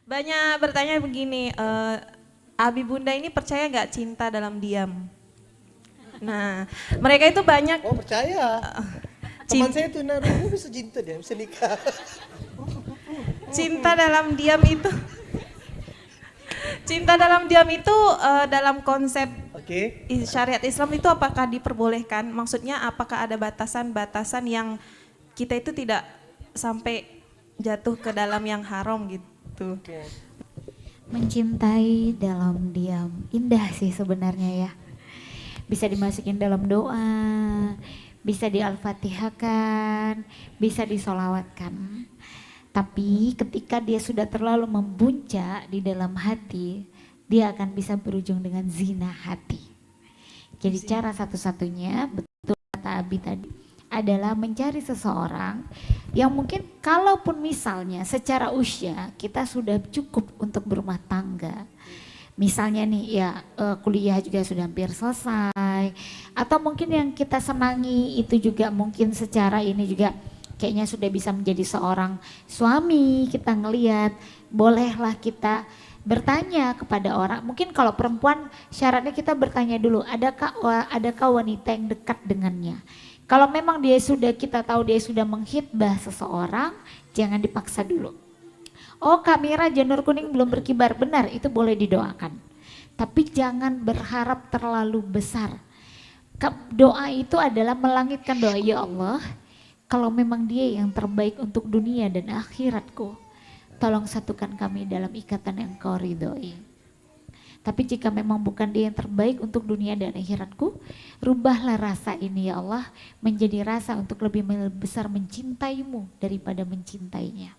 Banyak bertanya begini, Abi Bunda ini percaya nggak cinta dalam diam? Nah, mereka itu banyak Oh percaya. Teman cinta, saya tuh Naruto bisa cinta dia, bisa nikah. cinta dalam diam itu, cinta dalam diam itu dalam konsep Oke. syariat Islam itu apakah diperbolehkan? Maksudnya apakah ada batasan-batasan yang kita itu tidak sampai jatuh ke dalam yang haram gitu? Oke. Mencintai dalam diam, indah sih sebenarnya ya. Bisa dimasukin dalam doa, bisa di-al-fatihahkan, bisa disolawatkan. Tapi ketika dia sudah terlalu membuncah di dalam hati, dia akan bisa berujung dengan zina hati. Jadi cara satu-satunya, betul kata Abi tadi, adalah mencari seseorang yang mungkin kalaupun misalnya secara usia kita sudah cukup untuk berumah tangga. Misalnya nih ya kuliah juga sudah hampir selesai, atau mungkin yang kita senangi itu juga mungkin secara ini juga kayaknya sudah bisa menjadi seorang suami, kita ngelihat bolehlah kita bertanya kepada orang. Mungkin kalau perempuan syaratnya kita bertanya dulu, adakah wanita yang dekat dengannya. Kalau memang kita tahu dia sudah menghitbah seseorang, jangan dipaksa dulu. Oh, kamera janur kuning belum berkibar, benar, itu boleh didoakan. Tapi jangan berharap terlalu besar. Doa itu adalah melangitkan doa, ya Allah, kalau memang dia yang terbaik untuk dunia dan akhiratku, tolong satukan kami dalam ikatan yang kau ridhoi. Tapi jika memang bukan dia yang terbaik untuk dunia dan akhiratku, rubahlah rasa ini ya Allah menjadi rasa untuk lebih besar mencintaimu daripada mencintainya.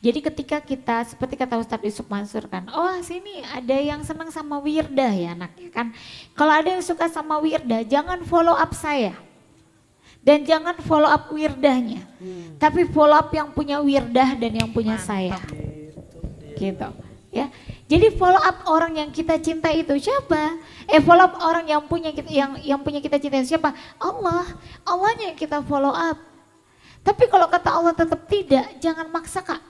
Jadi ketika kita, seperti kata Ustadz Yusuf Mansur kan, oh sini ada yang senang sama Wirdah ya anaknya kan. Kalau ada yang suka sama Wirdah, jangan follow up saya. Dan jangan follow up Wirdahnya. Tapi follow up yang punya Wirdah dan yang punya saya. Gitu ya. Jadi follow up orang yang kita cinta itu siapa? Follow up orang yang punya kita, yang punya kita cinta siapa? Allah. Allahnya yang kita follow up. Tapi kalau kata Allah tetap tidak, jangan maksa Kak.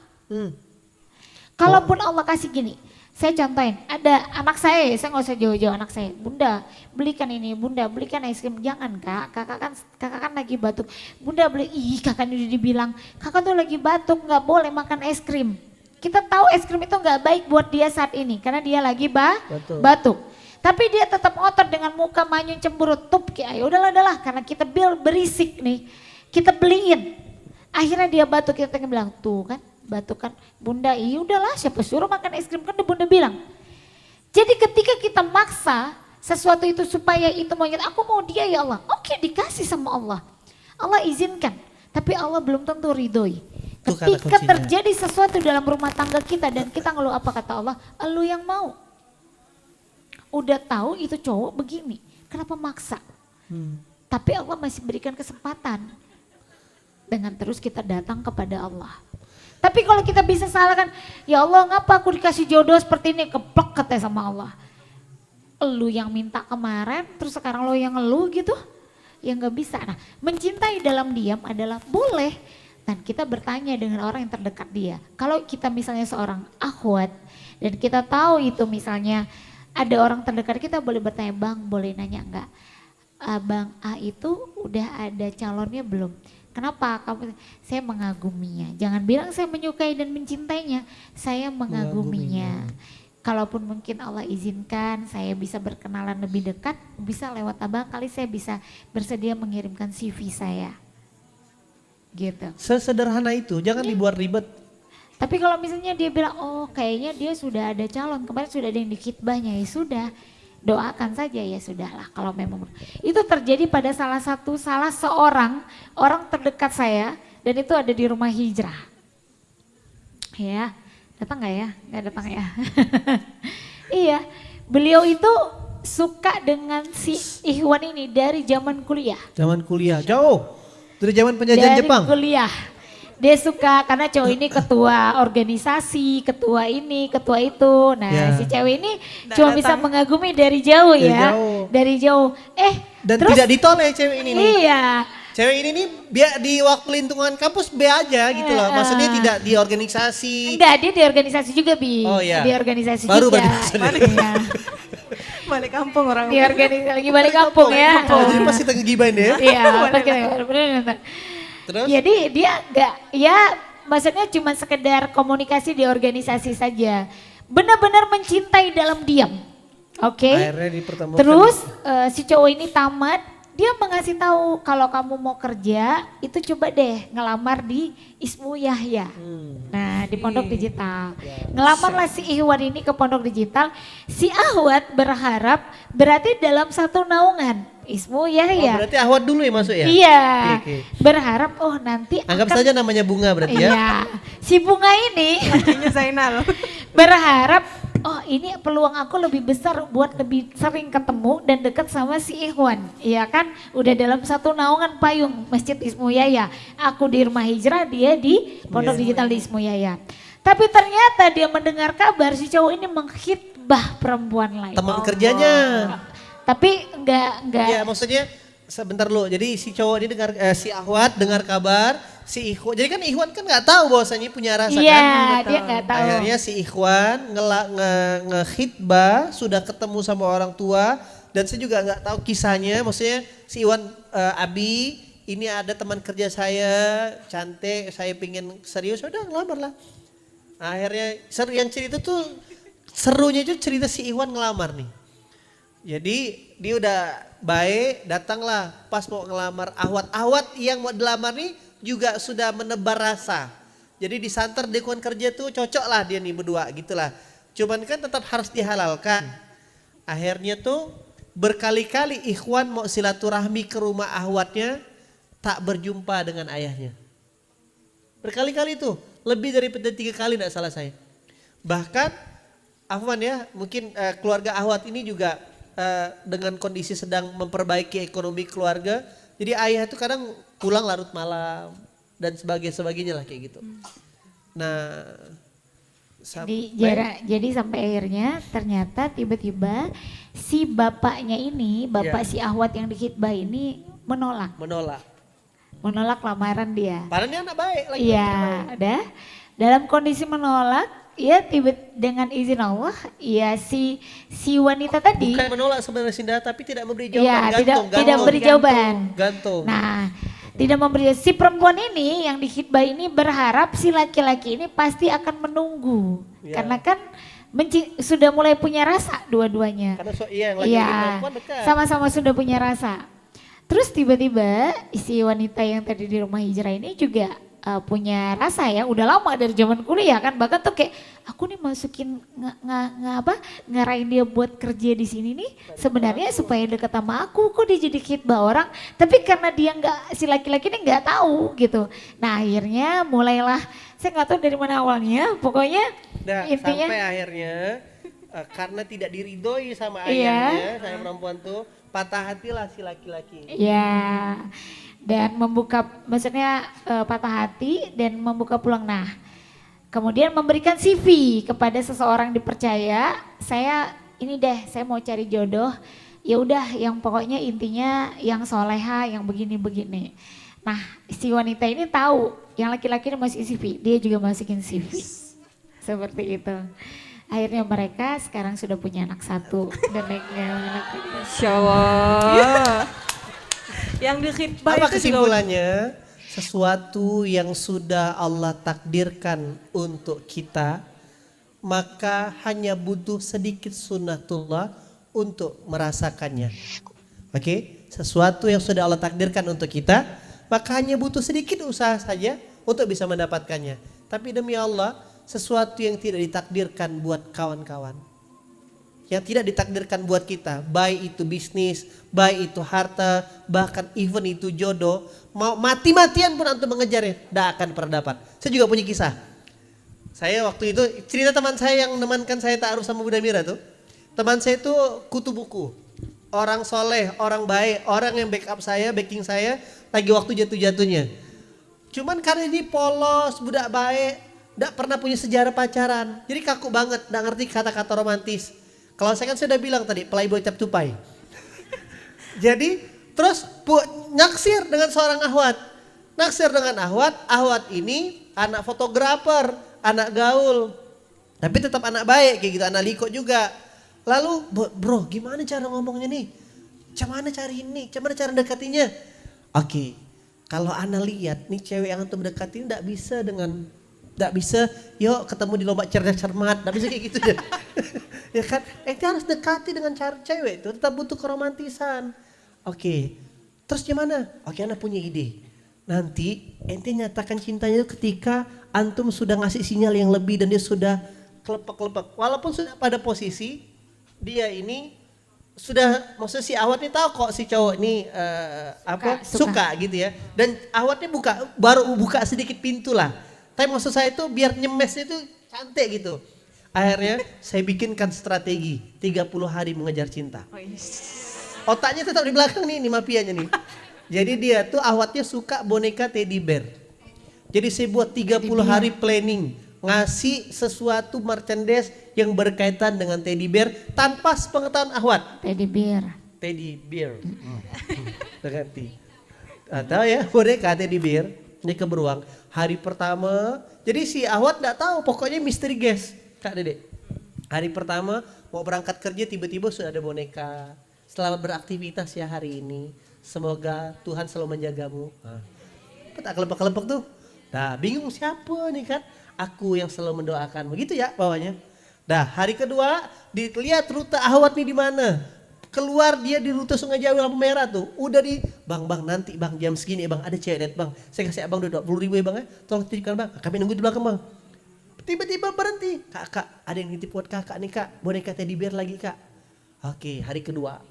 Kalaupun Allah kasih gini, saya contohin, ada anak saya nggak usah jauh-jauh anak saya, Bunda belikan ini, Bunda belikan es krim, jangan Kak, kakak kan lagi batuk, Bunda beli, kakak udah dibilang, kakak tuh lagi batuk nggak boleh makan es krim. Kita tahu es krim itu nggak baik buat dia saat ini, karena dia lagi batuk. Tapi dia tetap ngotot dengan muka manyun cemberut, tup, ya udahlah, karena kita berisik nih, kita beliin. Akhirnya dia batuk, kita bilang, tuh kan, batuk kan, Bunda, iya udahlah, siapa suruh makan es krim kan Bunda bilang. Jadi ketika kita maksa sesuatu itu supaya itu maunya, aku mau dia ya Allah, oke dikasih sama Allah. Allah izinkan, tapi Allah belum tentu ridhoi. Ketika terjadi sesuatu dalam rumah tangga kita dan kita ngeluh apa kata Allah, elu yang mau. Udah tahu itu cowok begini, kenapa maksa? Tapi Allah masih berikan kesempatan. Dengan terus kita datang kepada Allah. Tapi kalau kita bisa salahkan, ya Allah ngapa aku dikasih jodoh seperti ini, keplek katanya sama Allah. Elu yang minta kemarin, terus sekarang lo yang ngeluh gitu, ya nggak bisa. Nah, mencintai dalam diam adalah boleh. Dan kita bertanya dengan orang yang terdekat dia. Kalau kita misalnya seorang akhwat dan kita tahu itu misalnya ada orang terdekat kita, boleh bertanya, Bang boleh nanya enggak? Bang A itu udah ada calonnya belum? Kenapa? Saya mengaguminya. Jangan bilang saya menyukai dan mencintainya. Saya mengaguminya. Kalaupun mungkin Allah izinkan saya bisa berkenalan lebih dekat, bisa lewat abang kali saya bisa bersedia mengirimkan CV saya. Gitu. Sesederhana itu, jangan dibuat ribet. Tapi kalau misalnya dia bilang, oh kayaknya dia sudah ada calon, kemarin sudah ada yang dikitbahnya, ya sudah, doakan saja ya sudahlah. Kalau memang itu terjadi pada salah seorang orang terdekat saya, dan itu ada di rumah hijrah. Ya, datang nggak ya? Nggak datang ya? Iya, beliau itu suka dengan si Ikhwan ini dari zaman kuliah. Zaman kuliah, jauh. Dari zaman penjajahan Jepang? Dari kuliah. Dia suka karena cowok ini ketua organisasi, ketua ini, ketua itu. Nah si cewek ini cuma bisa mengagumi dari jauh ya. Dari jauh. Dan terus, tidak ditoleh cewek ini nih. Iya. Cewek ini nih biar di waktu lingkungan kampus B aja gitu loh. Maksudnya tidak di organisasi. Enggak, dia di organisasi juga, Bi. Oh, iya. Di organisasi Baru juga. berarti maksudnya. Iya. Balik kampung orang. Di organisasi lagi balik kampung ya. Oh, jadi pasti kita ngegibain deh ya. Iya, benar. Terus? Jadi dia enggak, ya maksudnya cuma sekedar komunikasi di organisasi saja. Benar-benar mencintai dalam diam. Oke. Akhirnya dipertemukan. Terus si cowok ini tamat, dia mengasih tahu kalau kamu mau kerja itu coba deh ngelamar di Ismu Yahya. Nah di Pondok Digital. Ngelamarlah si Ihwan ini ke Pondok Digital. Si Ahwat berharap berarti dalam satu naungan Ismu Oh, Yahya. berarti Ahwat dulu ya masuk ya? Iya. Oke. Berharap oh nanti Anggap akan- saja namanya Bunga berarti ya. Iya. Si Bunga ini Lakinya Zainal. berharap oh ini peluang aku lebih besar buat lebih sering ketemu dan dekat sama si Ikhwan. Iya kan udah dalam satu naungan payung Masjid Ismu Yahya. Aku di rumah hijrah, dia di Pondok Digital di Ismu Yahya. Tapi ternyata dia mendengar kabar si cowok ini menghitbah perempuan lain. Teman kerjanya. Tapi enggak Iya maksudnya sebentar lu. Jadi si cowok ini dengar si Ahwat dengar kabar si Ikhwan. Jadi kan Ikhwan kan nggak tahu bahwasanya punya rasa Iya, kan. dia nggak tahu. Akhirnya si Ikhwan ngehitbah sudah ketemu sama orang tua dan saya juga nggak tahu kisahnya. Maksudnya si Iwan Abi ini ada teman kerja saya cantik, saya pingin serius, udah ngelamar lah. Akhirnya yang cerita tuh serunya itu cerita si Iwan ngelamar nih. Jadi dia udah baik, datanglah pas mau ngelamar Ahwat. Ahwat yang mau dilamar nih juga sudah menebar rasa. Jadi disanter di lingkungan kerja tuh cocok lah dia nih berdua gitulah. Cuman kan tetap harus dihalalkan. Akhirnya tuh berkali-kali Ikhwan mau silaturahmi ke rumah Ahwatnya tak berjumpa dengan ayahnya. Berkali-kali tuh, lebih dari 3 kali tidak salah saya. Bahkan Afwan ya, mungkin keluarga Ahwat ini juga dengan kondisi sedang memperbaiki ekonomi keluarga. Jadi ayah itu kadang pulang larut malam dan sebagainya lah kayak gitu. Nah, Jadi sampai akhirnya ternyata tiba-tiba si bapaknya ini, bapak Ya. si Ahwat yang dihitbah ini menolak lamaran dia. padahal dia anak baik lagi. Iya, udah. Dalam kondisi menolak, ya tiba dengan izin Allah, ya si wanita tadi, Bukan menolak sebenarnya Sinda, tapi tidak memberi ya jawaban. tidak memberi jawaban. Gantung. Nah, tidak memberi. Si perempuan ini yang dihitbah ini berharap si laki-laki ini pasti akan menunggu, Ya. karena kan sudah mulai punya rasa dua-duanya. Karena yang lagi Iya, perempuan dekat. sama-sama sudah punya rasa. Terus tiba-tiba si wanita yang tadi di rumah hijrah ini juga punya rasa ya, udah lama dari zaman kuliah kan, bahkan tuh kayak aku nih masukin ngarahin dia buat kerja di sini nih sebenarnya supaya deket sama aku, kok dia jadi khitbah orang, tapi karena dia nggak, si laki-laki ini nggak tahu gitu. Nah akhirnya mulailah, saya nggak tahu dari mana awalnya, pokoknya Nah, intinya sampai akhirnya karena tidak diridhoi sama Iya. ayahnya, saya perempuan tuh patah hatilah si laki-laki. ya, dan membuka, maksudnya patah hati dan membuka peluang. Nah, kemudian memberikan CV kepada seseorang dipercaya. Saya ini deh, saya mau cari jodoh. Ya udah, yang pokoknya intinya yang soleha, yang begini-begini. Nah, si wanita ini tahu yang laki-laki ini masih CV, dia juga masukin CV. Seperti itu. Akhirnya mereka sekarang sudah punya anak 1 dan anak. Masya Allah. Yang dikhitbah Apa itu juga kesimpulannya? Sesuatu yang sudah Allah takdirkan untuk kita, maka hanya butuh sedikit sunnatullah untuk merasakannya. Oke? Sesuatu yang sudah Allah takdirkan untuk kita, maka hanya butuh sedikit usaha saja untuk bisa mendapatkannya. Tapi demi Allah, sesuatu yang tidak ditakdirkan buat kawan-kawan, yang tidak ditakdirkan buat kita, baik itu bisnis, baik itu harta, bahkan even itu jodoh, mau mati-matian pun antum mengejarnya, tidak akan pernah dapat. Saya juga punya kisah. Saya waktu itu, cerita teman saya yang menemankan saya ta'aruf sama Bunda Mira tuh, teman saya itu kutu buku, orang soleh, orang baik, orang yang backup saya, backing saya, lagi waktu jatuh-jatuhnya. Cuman karena ini polos, budak baik, tidak pernah punya sejarah pacaran, jadi kaku banget, tidak ngerti kata-kata romantis. Kalau saya kan sudah bilang tadi, playboy tap tupai. Jadi Terus naksir dengan seorang ahwat. Naksir dengan ahwat. Ahwat ini anak fotografer, anak gaul. Tapi tetap anak baik kayak gitu, anak liko juga. Lalu bro gimana cara ngomongnya nih? Cuman mana cari ini? Cuman mana cara dekatinya? Oke, kalau anak lihat nih cewek yang antum deketin tidak bisa, yuk ketemu di lomba cerdas cermat, tidak bisa kayak gitu deh. Ya kan, ente harus dekati dengan cara cewek itu, tetap butuh keromantisan. Oke, terus gimana? Oke, anak punya ide. Nanti ente nyatakan cintanya itu ketika antum sudah ngasih sinyal yang lebih dan dia sudah kelepek-kelepek. Walaupun sudah pada posisi dia ini sudah, maksudnya si ahwat ini tahu kok si cowok ini suka gitu ya. Dan ahwatnya baru buka sedikit pintu lah. Tapi maksud saya itu biar nyemesnya itu cantik gitu. Akhirnya saya bikinkan strategi 30 hari mengejar cinta. Otaknya tetap di belakang nih mafianya nih. Jadi dia tuh ahwatnya suka boneka teddy bear. Jadi saya buat 30 hari planning. Ngasih sesuatu merchandise yang berkaitan dengan teddy bear tanpa sepengetahuan ahwat. Teddy bear. Ganti. Tahu ya boneka teddy bear. Ini beruang. Hari pertama. Jadi si ahwat gak tahu. Pokoknya misteri guys. Kak Dedek. Hari pertama mau berangkat kerja tiba-tiba sudah ada boneka. Selamat beraktivitas ya hari ini. Semoga Tuhan selalu menjagamu. Tak kelepek-kelepek tuh. Nah bingung siapa nih kan. Aku yang selalu mendoakan. Begitu ya bawahnya. Nah hari kedua dilihat rute ahwat nih di mana. Keluar dia di rute Sungai Jawi lampu merah tuh. Udah bang nanti bang jam segini ya bang ada cewek lihat bang. Saya kasih abang 20.000 ya bang ya. Tolong titipkan bang. Kami nunggu di belakang bang. Tiba-tiba berhenti. Kak ada yang nitip buat kakak nih kak. Boneka teddy bear lagi kak. Oke hari kedua.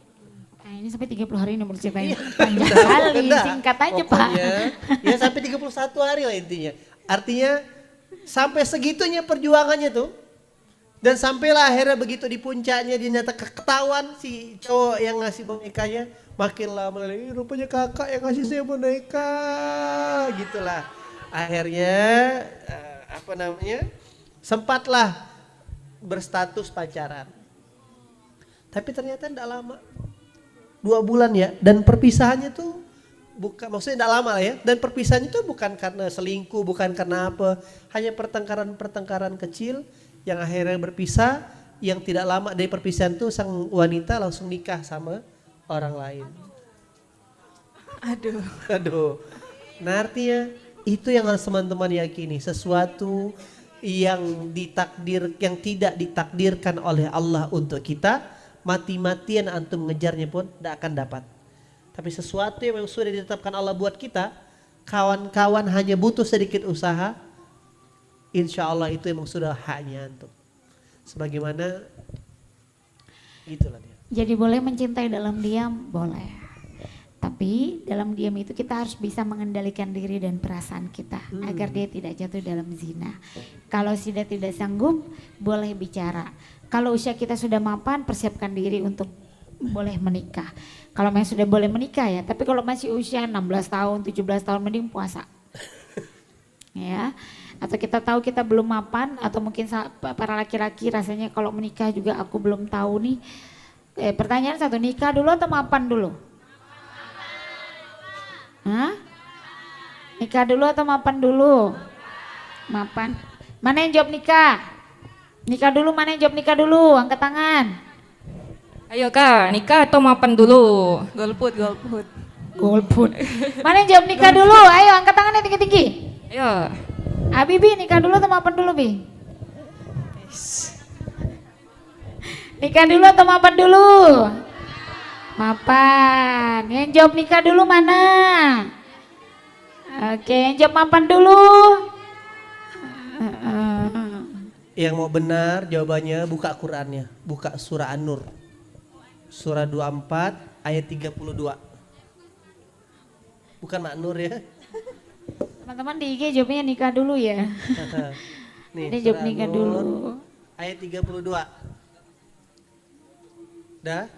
Nah ini sampai 30 hari ini menurut saya panjang kali. Singkat aja pokoknya, Pak. Ya sampai 31 hari lah intinya. Artinya sampai segitunya perjuangannya tuh. Dan sampailah akhirnya begitu di puncaknya dia nyata ketahuan si cowok yang ngasih bonekanya. Makin lama lagi rupanya kakak yang ngasih saya boneka. Gitulah. Akhirnya sempatlah berstatus pacaran. Tapi ternyata tidak lama. 2 bulan ya. Dan perpisahannya tuh maksudnya tidak lama lah ya. Dan perpisahannya tuh bukan karena selingkuh, bukan karena apa. Hanya pertengkaran kecil. Yang akhirnya berpisah, yang tidak lama dari perpisahan tuh sang wanita langsung nikah sama orang lain. Aduh. Nah artinya itu yang harus teman-teman yakini. Sesuatu yang tidak ditakdirkan oleh Allah untuk kita, mati-matian antum ngejarnya pun tidak akan dapat. Tapi sesuatu yang sudah ditetapkan Allah buat kita, kawan-kawan hanya butuh sedikit usaha. Insya Allah itu emang sudah haknya antum. Sebagaimana itulah dia. Jadi boleh mencintai dalam diam? Boleh. Tapi dalam diam itu kita harus bisa mengendalikan diri dan perasaan kita. Agar dia tidak jatuh dalam zina. Kalau sudah tidak sanggup, boleh bicara. Kalau usia kita sudah mapan, persiapkan diri untuk boleh menikah. Kalau memang sudah boleh menikah ya. Tapi kalau masih usia 16 tahun, 17 tahun, mending puasa. Ya. Atau kita tahu kita belum mapan, atau mungkin para laki-laki rasanya kalau menikah juga aku belum tahu nih. Pertanyaan satu, nikah dulu atau mapan dulu? Hah? Nikah dulu atau mapan dulu? Mapan. Mana yang jawab nikah? Nikah dulu, mana yang jawab nikah dulu? Angkat tangan. Ayo kak, nikah atau mapan dulu? Golput. Mana yang jawab nikah dulu? Ayo angkat tangannya tinggi-tinggi. Ayo. Bi, nikah dulu atau mapan dulu, Bi? Nikah dulu atau mapan dulu? Mapan. Yang jawab nikah dulu mana? Oke, yang jawab mapan dulu. Yang mau benar jawabannya buka Qur'annya. Buka surah An-Nur. Surah 24 ayat 32. Bukan Mak-Nur ya. Teman-teman di IG jawabnya nikah dulu ya. Nih, dia jawab nikah dulu. Ayat 32. Dah.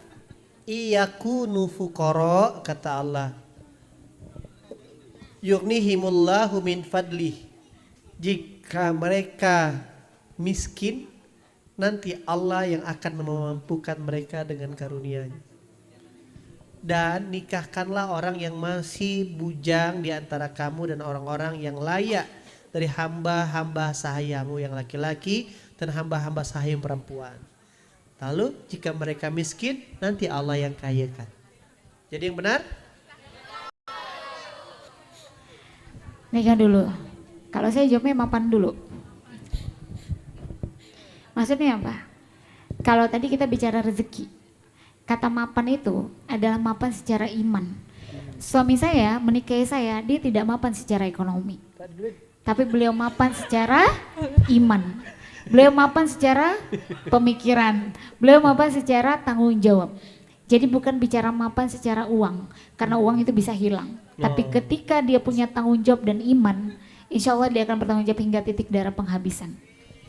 Iyakunu fuqara kata Allah. Yughnihimullahu min fadlih. Jika mereka miskin, nanti Allah yang akan memampukan mereka dengan karunia-Nya. dan nikahkanlah orang yang masih bujang di antara kamu dan orang-orang yang layak dari hamba-hamba sahayamu yang laki-laki dan hamba-hamba sahaya yang perempuan. Lalu jika mereka miskin, nanti Allah yang kayakan. Jadi yang benar? Nikah dulu. Kalau saya jawabnya mapan dulu. Maksudnya apa? Kalau tadi kita bicara rezeki, kata mapan itu adalah mapan secara iman. Suami saya menikahi saya, dia tidak mapan secara ekonomi, tapi beliau mapan secara iman. Beliau mapan secara pemikiran, beliau mapan secara tanggung jawab. Jadi bukan bicara mapan secara uang, karena uang itu bisa hilang. Tapi ketika dia punya tanggung jawab dan iman, insya Allah dia akan bertanggung jawab hingga titik darah penghabisan.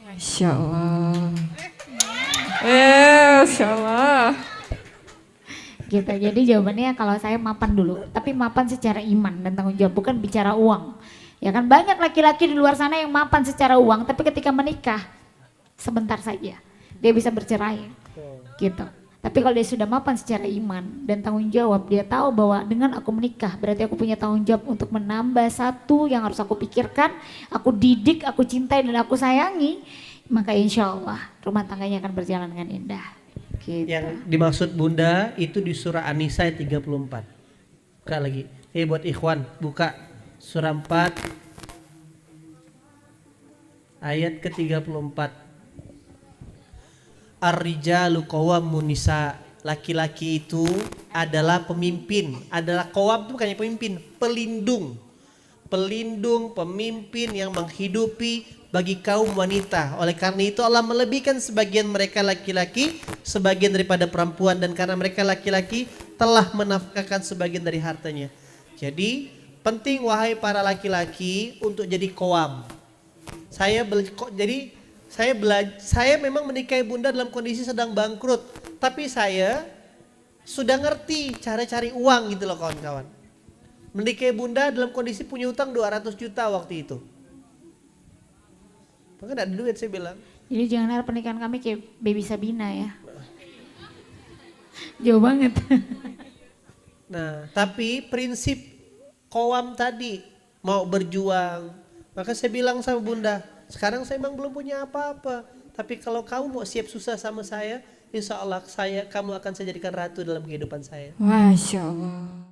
Masya Allah. Masya Allah. Gitu. Jadi jawabannya kalau saya mapan dulu, tapi mapan secara iman dan tanggung jawab, bukan bicara uang. Ya kan banyak laki-laki di luar sana yang mapan secara uang, tapi ketika menikah sebentar saja dia bisa bercerai. Gitu. Tapi kalau dia sudah mapan secara iman dan tanggung jawab, dia tahu bahwa dengan aku menikah berarti aku punya tanggung jawab untuk menambah satu yang harus aku pikirkan, aku didik, aku cintai dan aku sayangi, maka insya Allah rumah tangganya akan berjalan dengan indah. Gitu. Yang dimaksud Bunda itu di surah An-Nisa ayat 34. Buka lagi. Buat ikhwan, buka surah 4 ayat ke-34. Ar-rijalu qawwamun nisa. Laki-laki itu adalah pemimpin, adalah qawwam itu bukannya pemimpin, pelindung. Pelindung, pemimpin yang menghidupi bagi kaum wanita. Oleh karena itu Allah melebihkan sebagian mereka laki-laki, sebagian daripada perempuan, dan karena mereka laki-laki telah menafkahkan sebagian dari hartanya. Jadi penting wahai para laki-laki untuk jadi qawwam. Saya memang menikahi Bunda dalam kondisi sedang bangkrut, tapi saya sudah ngerti cara cari uang gitu loh kawan-kawan. Menikahi Bunda dalam kondisi punya utang 200 juta waktu itu. Maka gak ada duit saya bilang. Jadi jangan harap pernikahan kami kayak Baby Sabina ya. Jauh banget. Nah, tapi prinsip qawwam tadi mau berjuang. Maka saya bilang sama Bunda, sekarang saya memang belum punya apa-apa. Tapi kalau kamu mau siap susah sama saya, insya Allah kamu akan saya jadikan ratu dalam kehidupan saya. Masya Allah.